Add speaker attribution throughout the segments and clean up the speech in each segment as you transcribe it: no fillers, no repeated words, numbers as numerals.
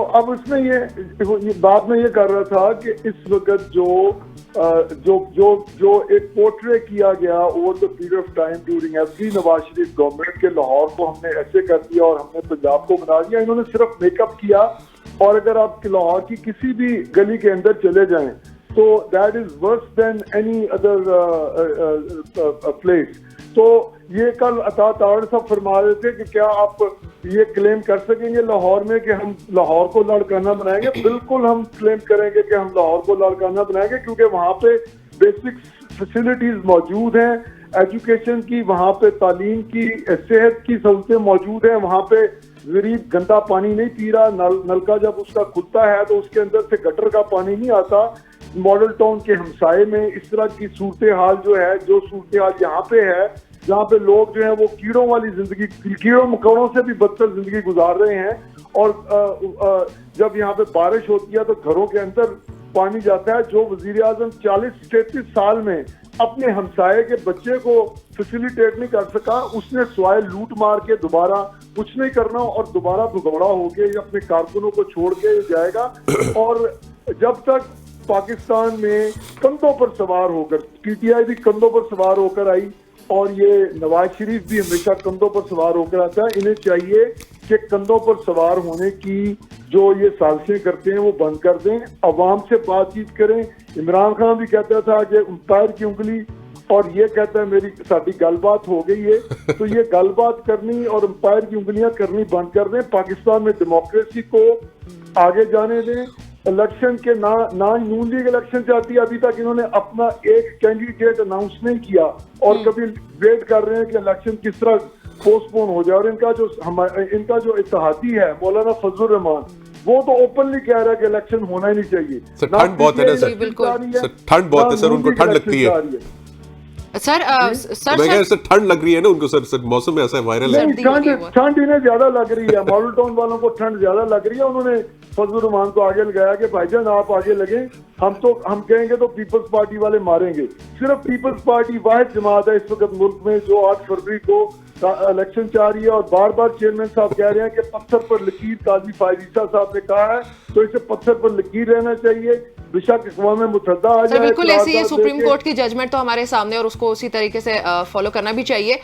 Speaker 1: تو اب اس میں یہ بات میں یہ کر رہا تھا کہ اس وقت جو ایک پورٹرے کیا گیا over the period of time during every Nawaz Sharif government کے لاہور کو ہم نے ایسے کر دیا اور ہم نے پنجاب کو بنا دیا. انہوں نے صرف میک اپ کیا, اور اگر آپ لاہور کی کسی بھی گلی کے اندر چلے جائیں تو that is worse than any other place. تو یہ کل عطا تاوڑ صاحب فرما رہے تھے کہ کیا آپ یہ کلیم کر سکیں گے لاہور میں کہ ہم لاہور کو لاڑکانہ بنائیں گے. بالکل ہم کلیم کریں گے کہ ہم لاہور کو لاڑکانہ بنائیں گے, کیونکہ وہاں پہ بیسک فیسلٹیز موجود ہیں, ایجوکیشن کی, وہاں پہ تعلیم کی, صحت کی سہولتیں موجود ہیں. وہاں پہ غریب گندا پانی نہیں پی رہا, نلکا جب اس کا کھلتا ہے تو اس کے اندر سے گٹر کا پانی نہیں آتا. ماڈل ٹاؤن کے ہمسائے میں اس طرح کی صورتحال جو صورتحال یہاں پہ ہے, جہاں پہ لوگ جو ہیں وہ کیڑوں والی زندگی, کیڑوں مکوڑوں سے بھی بدتر زندگی گزار رہے ہیں. اور جب یہاں پہ بارش ہوتی ہے تو گھروں کے اندر پانی جاتا ہے. جو وزیر اعظم 40-33 سال میں اپنے ہمسائے کے بچے کو فیسیلیٹیٹ نہیں کر سکا, اس نے سوائے لوٹ مار کے دوبارہ کچھ نہیں کرنا اور دوبارہ بھگوڑا ہو کے اپنے کارکنوں کو چھوڑ کے جائے گا. اور جب تک پاکستان میں کندھوں پر سوار ہو کر, پی ٹی آئی بھی کندھوں پر سوار ہو کر آئی اور یہ نواز شریف بھی ہمیشہ کندھوں پر سوار ہو کر آتا ہے, انہیں چاہیے کہ کندھوں پر سوار ہونے کی جو یہ سازشیں کرتے ہیں وہ بند کر دیں, عوام سے بات چیت کریں. عمران خان بھی کہتا تھا کہ امپائر کی انگلی, اور یہ کہتا ہے ساری گل بات ہو گئی ہے, تو یہ گل بات کرنی اور امپائر کی انگلیاں کرنی بند کر دیں. پاکستان میں ڈیموکریسی کو آگے جانے دیں. الیکشن کے نہ نون لیگ الیکشن چاہتی ہے, ابھی تک انہوں نے اپنا ایک کینڈیڈیٹ اناؤنس نہیں کیا, اور کبھی ویٹ کر رہے ہیں کہ الیکشن کس طرح پوسٹ پون ہو جائے. اور ان کا جو اتحادی ہے مولانا فضل الرحمان, وہ تو اوپنلی کہہ رہا ہے کہ الیکشن ہونا ہی نہیں چاہیے.
Speaker 2: ٹھنڈ بہت ہے نا سر, ٹھنڈ بہت ہے سر, ان کو ٹھنڈ لگتی ہے
Speaker 3: سر.
Speaker 2: ٹھنڈ لگ رہی ہے نا ان کو سر, موسم ایسا ہے وائرل ہے.
Speaker 1: ٹھنڈ انہیں زیادہ لگ رہی ہے, ماڈل ٹاؤن والوں کو ٹھنڈ زیادہ لگ رہی ہے. انہوں نے فضل الرحمان کو آگے لگایا کہ بھائی جان آپ آگے لگیں, ہم کہیں گے تو پیپلز پارٹی والے ماریں گے. صرف پیپلز پارٹی واحد جماعت ہے اس وقت ملک میں جو 8 فروری کو الیکشن چاہ رہی ہے, اور بار بار چیئرمین صاحب کہہ رہے ہیں کہ پتھر پر لکیر, قاضی فائز عیسیٰ صاحب نے کہا ہے, تو اسے پتھر پر لکیر رہنا چاہیے. بشک اقوام متحدہ آ جائے.
Speaker 3: بالکل ایسی ہے, سپریم کورٹ کی ججمنٹ تو ہمارے سامنے, اور اس کو اسی طریقے سے فالو کرنا بھی چاہیے.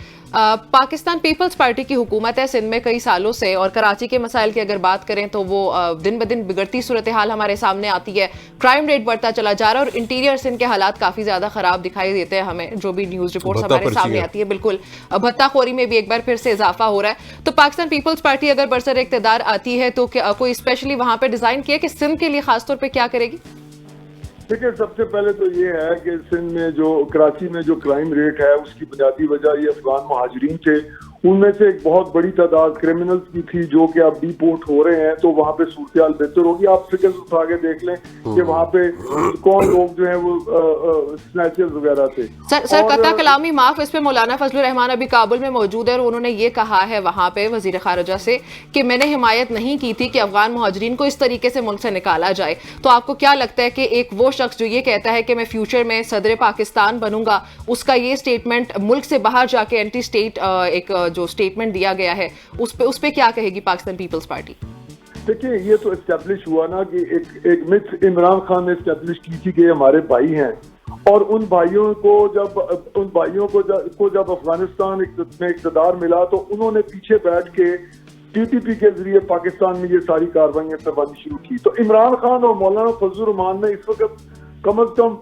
Speaker 3: پاکستان پیپلز پارٹی کی حکومت ہے سندھ میں کئی سالوں سے, اور کراچی کے مسائل کی اگر بات کریں تو وہ دن بدن بگڑتی صورتحال ہمارے سامنے آتی ہے. کرائم ریٹ بڑھتا چلا جا رہا ہے, اور انٹیریئر سندھ کے حالات کافی زیادہ خراب دکھائی دیتے ہیں ہمیں, جو بھی نیوز رپورٹس ہمارے سامنے آتی ہے. بالکل بھتہ خوری میں بھی ایک بار پھر سے اضافہ ہو رہا ہے. تو پاکستان پیپلز پارٹی اگر برسر اقتدار آتی ہے تو کوئی اسپیشلی وہاں پہ ڈیزائن کیا کہ سندھ کے لیے خاص طور پہ کیا کرے گی؟
Speaker 1: دیکھیں, سب سے پہلے تو یہ ہے کہ سندھ میں کراچی میں جو کرائم ریٹ ہے اس کی بنیادی وجہ یہ افغان مہاجرین تھے. ان میں سے ایک بہت بڑی تعداد کرمنلز کی تھی جو کہ اب ڈی پورٹ ہو رہے ہیں, تو وہاں پہ صورتحال بہتر ہوگی. آپ فکر اٹھا کے دیکھ لیں کہ وہاں پہ کون لوگ جو ہیں وہ سنیچرز وغیرہ تھے.
Speaker 3: سر قطع کلامی معاف, اس پہ مولانا فضل الرحمان ابھی کابل میں موجود ہے, اور انہوں نے یہ کہا ہے وہاں پہ وزیر خارجہ سے کہ میں نے حمایت نہیں کی تھی کہ افغان مہاجرین کو اس طریقے سے ملک سے نکالا جائے. تو آپ کو کیا لگتا ہے کہ ایک وہ شخص جو یہ کہتا ہے کہ میں فیوچر میں صدر پاکستان بنوں گا, اس کا یہ سٹیٹمنٹ ملک سے باہر جا کے اینٹی سٹیٹ ایک جو سٹیٹمنٹ دیا گیا ہے, اس پہ کیا کہے گی پاکستان پیپلز پارٹی؟
Speaker 1: دیکھیں, یہ تو اسٹیبلش ہوا نا کہ ایک متھ عمران خان نے اسٹیبلش کی تھی کہ ہمارے بھائی ہیں, اور ان بھائیوں کو جب افغانستان میں اقتدار ملا تو انہوں نے پیچھے بیٹھ کے ٹی ٹی پی کے ذریعے پاکستان میں یہ ساری کارروائیاں کروانی شروع کی. تو عمران خان اور مولانا فضل الرحمان میں اس وقت کم از کم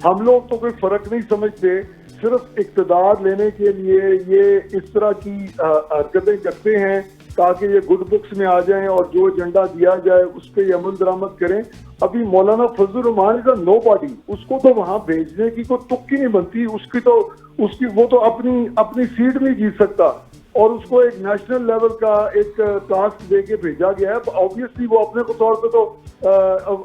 Speaker 1: ہم لوگ تو کوئی فرق نہیں سمجھتے, صرف اقتدار لینے کے لیے یہ اس طرح کی حرکتیں کرتے ہیں تاکہ یہ گڈ بکس میں آ جائیں اور جو ایجنڈا دیا جائے اس پہ یہ عمل درآمد کریں. ابھی مولانا فضل الرحمان کا نو باڈی, اس کو تو وہاں بھیجنے کی کوئی تک ہی نہیں بنتی. وہ تو اپنی سیٹ نہیں جیت سکتا, اور اس کو ایک نیشنل لیول کا ایک ٹاسک دے کے بھیجا گیا ہے. آبویسلی وہ اپنے طور پہ تو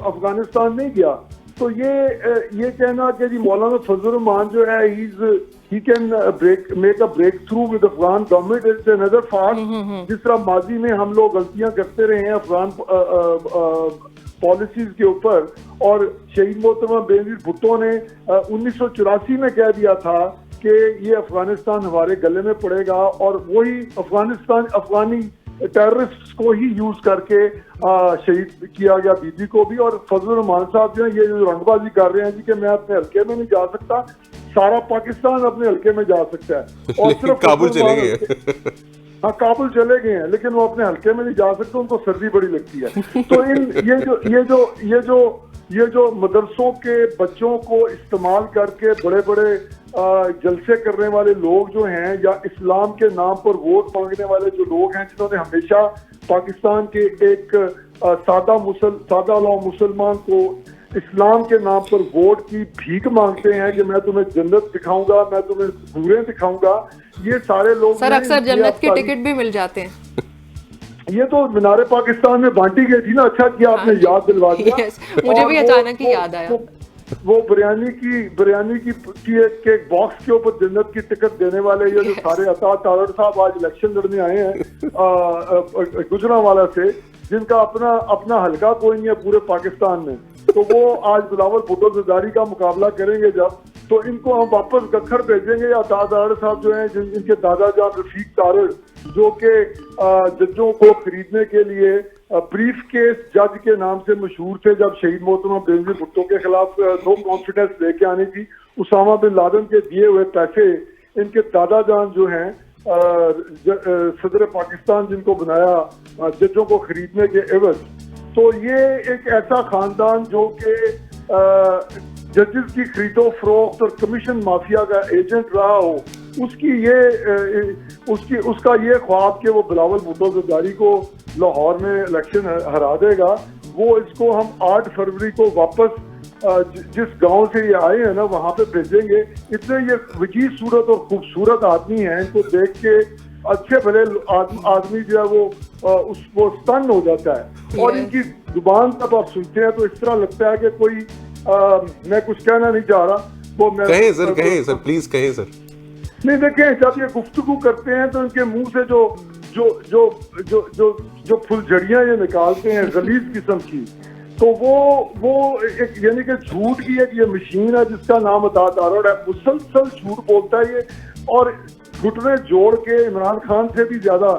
Speaker 1: افغانستان نہیں گیا. تو یہ کہنا کہ جی مولانا فضل الرحمان جو ہے he can make a breakthrough with Afghan government is another fact. جس طرح ماضی میں ہم لوگ غلطیاں کرتے رہے ہیں افغان پالیسیز کے اوپر, اور شہید محترمہ بینظیر بھٹو نے 1984 میں کہہ دیا تھا کہ یہ افغانستان ہمارے گلے میں پڑے گا, اور وہی افغانی ٹیررسٹ کو ہی یوز کر کے شہید کیا گیا بیوی کو بھی. اور فضل الرحمان صاحب جو ہیں یہ جو رنگ بازی کر رہے ہیں جی کہ میں اپنے حلقے میں نہیں جا سکتا, سارا پاکستان اپنے حلقے میں جا سکتا ہے اور صرف
Speaker 2: کابل چلے گئے.
Speaker 1: ہاں کابل چلے گئے ہیں لیکن وہ اپنے حلقے میں نہیں جا سکتے, ان کو سردی بڑی لگتی ہے. تو یہ جو مدرسوں کے بچوں کو استعمال کر کے بڑے بڑے جلسے کرنے والے لوگ جو ہیں, یا اسلام کے نام پر ووٹ مانگنے والے جو لوگ ہیں جنہوں نے ہمیشہ پاکستان کے ایک سادہ لو مسلمان کو اسلام کے نام پر ووٹ کی بھیک مانگتے ہیں کہ میں تمہیں جنت دکھاؤں گا, میں تمہیں حوریں دکھاؤں گا, یہ سارے لوگ
Speaker 3: سر اکثر جنت کے ٹکٹ بھی مل جاتے ہیں. یہ
Speaker 1: تو مینار پاکستان میں بانٹی گئی تھی نا, اچھا کیا آپ نے یاد دلوا دیا.
Speaker 3: مجھے بھی اچانک ہی یاد آیا.
Speaker 1: وہ بریانی کی ایک باکس کے اوپر جنت کی ٹکٹ دینے والے یہ جو سارے عطا تارڑ صاحب آج الیکشن لڑنے آئے ہیں گجرانوالہ سے, جن کا اپنا حلقہ کوئی نہیں ہے پورے پاکستان میں, تو وہ آج بلاول بھٹو زرداری کا مقابلہ کریں گے جب, تو ان کو ہم واپس گکھر بھیجیں گے. یا عطا تارڑ صاحب جو ہیں جن کے دادا جان رفیق تارڑ جو کہ ججوں کو خریدنے کے لیے بریف کیس جج کے نام سے مشہور تھے, جب شہید محترمہ بینظیر بھٹو کے خلاف نو کانفیڈنس لے کے آنے کی, اسامہ بن لادن کے دیے ہوئے پیسے ان کے دادا جان جو ہیں صدر پاکستان جن کو بنایا ججوں کو خریدنے کے عوض. تو یہ ایک ایسا خاندان جو کہ ججز کی خرید و فروخت اور کمیشن مافیا کا ایجنٹ رہا ہو, اس کا یہ خواب کہ وہ بلاول بھٹو زرداری کو لاہور میں الیکشن ہرا دے گا, وہ اس کو ہم 8 فروری کو واپس جس گاؤں سے یہ آئے ہیں نا وہاں پہ بھیجیں گے. اتنے یہ وجیح صورت اور خوبصورت آدمی ہیں, ان کو دیکھ کے اچھے بھلے آدمی جو ہے وہ سٹن ہو جاتا ہے. اور ان کی زبان جب آپ سنتے ہیں تو اس طرح لگتا ہے کہ کوئی میں کچھ کہنا نہیں چاہ رہا, وہ
Speaker 2: کہیں سر پلیز کہیں سر.
Speaker 1: نہیں دیکھیں, جب یہ گفتگو کرتے ہیں تو ان کے منہ سے جو پھلجھڑیاں یہ نکالتے ہیں غلیظ قسم کی, تو وہ ایک یعنی کہ جھوٹ کی ایک یہ مشین ہے جس کا نام عطا تارڑ ہے. مسلسل جھوٹ بولتا ہے یہ, اور گھٹنے جوڑ کے عمران خان سے بھی زیادہ